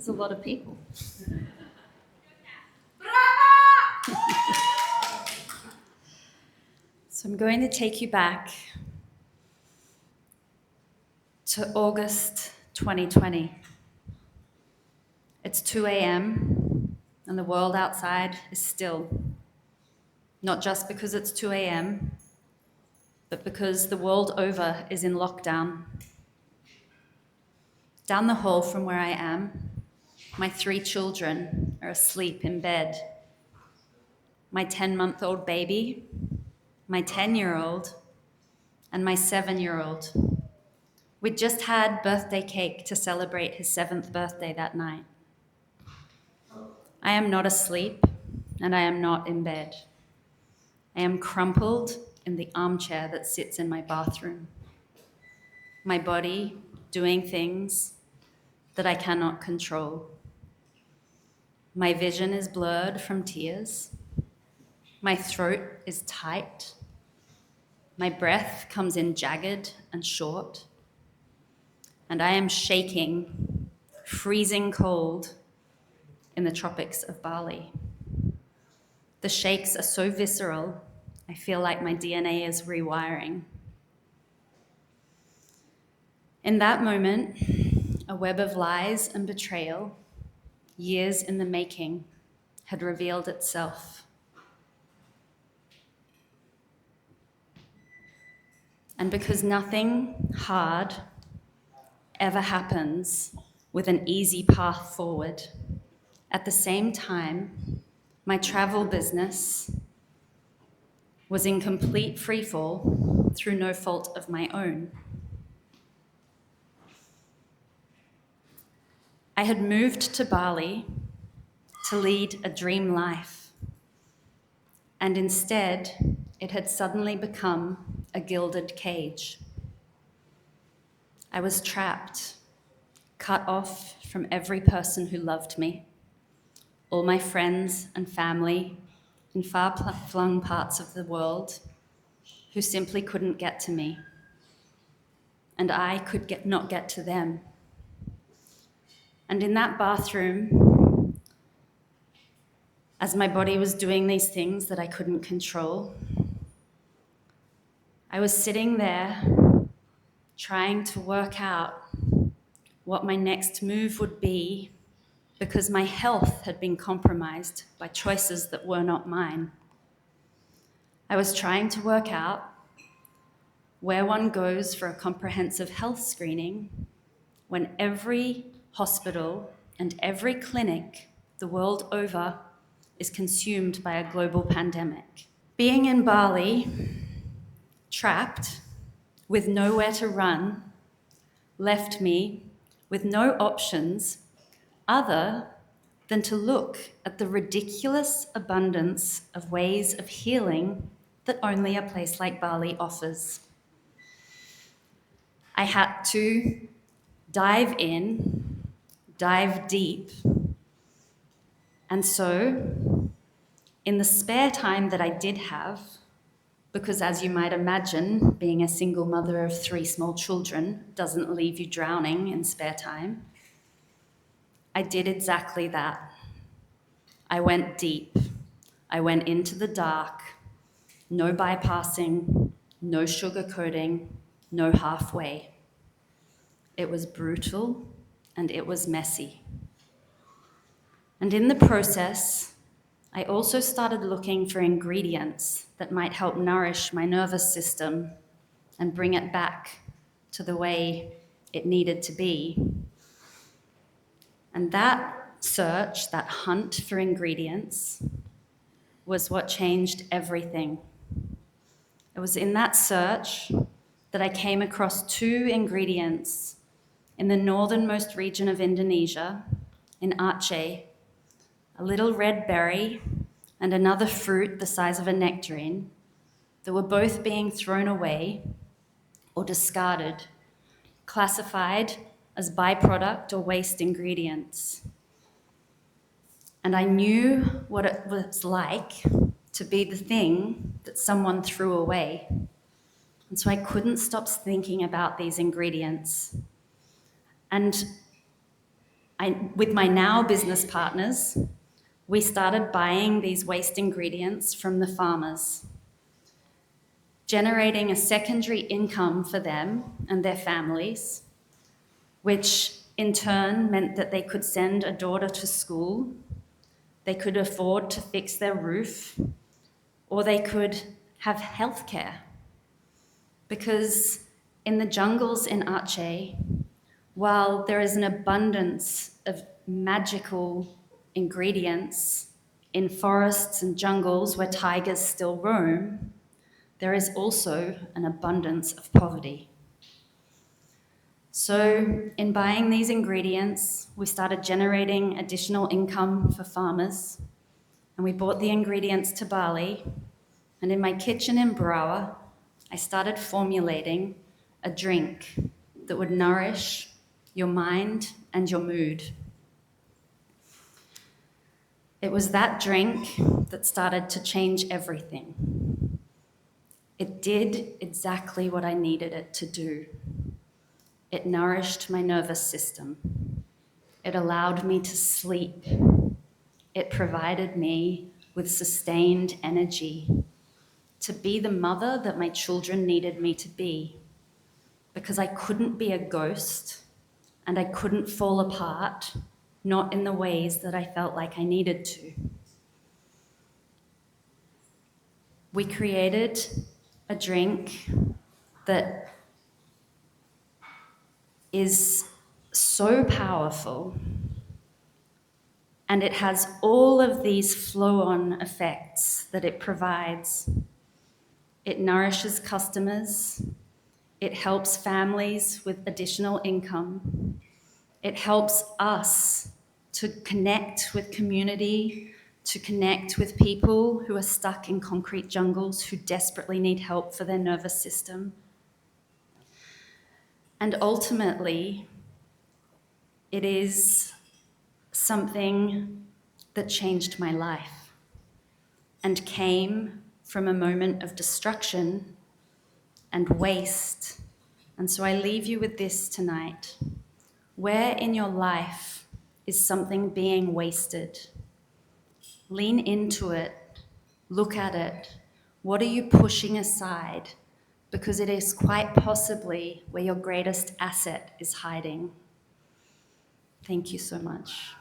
That's a lot of people. So I'm going to take you back to August 2020. It's 2 a.m. and the world outside is still. Not just because it's 2 a.m., but because the world over is in lockdown. Down the hall from where I am, my 3 children are asleep in bed. My 10-month-old baby, my 10-year-old, and my 7-year-old. We'd just had birthday cake to celebrate his 7th birthday that night. I am not asleep, and I am not in bed. I am crumpled in the armchair that sits in my bathroom. My body doing things that I cannot control. My vision is blurred from tears. My throat is tight. My breath comes in jagged and short. And I am shaking, freezing cold in the tropics of Bali. The shakes are so visceral, I feel like my DNA is rewiring. In that moment, a web of lies and betrayal, years in the making, had revealed itself. And because nothing hard ever happens with an easy path forward, at the same time, my travel business was in complete freefall through no fault of my own. I had moved to Bali to lead a dream life, and instead, it had suddenly become a gilded cage. I was trapped, cut off from every person who loved me, all my friends and family in far-flung parts of the world who simply couldn't get to me, and I could not get to them. And in that bathroom, as my body was doing these things that I couldn't control, I was sitting there trying to work out what my next move would be because my health had been compromised by choices that were not mine. I was trying to work out where one goes for a comprehensive health screening when every hospital and every clinic the world over is consumed by a global pandemic. Being in Bali, trapped, with nowhere to run, left me with no options other than to look at the ridiculous abundance of ways of healing that only a place like Bali offers. I had to dive in, dive deep, and so in the spare time that I did have, because as you might imagine, being a single mother of 3 small children doesn't leave you drowning in spare time, I did exactly that. I went deep. I went into the dark. No bypassing, no sugarcoating, no halfway. It was brutal and it was messy. And in the process, I also started looking for ingredients that might help nourish my nervous system and bring it back to the way it needed to be. And that search, that hunt for ingredients, was what changed everything. It was in that search that I came across 2 ingredients in the northernmost region of Indonesia, in Aceh, a little red berry and another fruit the size of a nectarine that were both being thrown away or discarded, classified as byproduct or waste ingredients. And I knew what it was like to be the thing that someone threw away. And so I couldn't stop thinking about these ingredients. And with my now business partners, we started buying these waste ingredients from the farmers, generating a secondary income for them and their families, which in turn meant that they could send a daughter to school, they could afford to fix their roof, or they could have healthcare. Because in the jungles in Aceh, while there is an abundance of magical ingredients in forests and jungles where tigers still roam, there is also an abundance of poverty. So, in buying these ingredients, we started generating additional income for farmers, and we brought the ingredients to Bali. And in my kitchen in Barawa, I started formulating a drink that would nourish your mind and your mood. It was that drink that started to change everything. It did exactly what I needed it to do. It nourished my nervous system. It allowed me to sleep. It provided me with sustained energy to be the mother that my children needed me to be, because I couldn't be a ghost and I couldn't fall apart, not in the ways that I felt like I needed to. We created a drink that is so powerful, and it has all of these flow-on effects that it provides. It nourishes customers, it helps families with additional income, it helps us to connect with community, to connect with people who are stuck in concrete jungles who desperately need help for their nervous system. And ultimately, it is something that changed my life and came from a moment of destruction and waste. And so I leave you with this tonight. Where in your life is something being wasted? Lean into it, look at it. What are you pushing aside? Because it is quite possibly where your greatest asset is hiding. Thank you so much.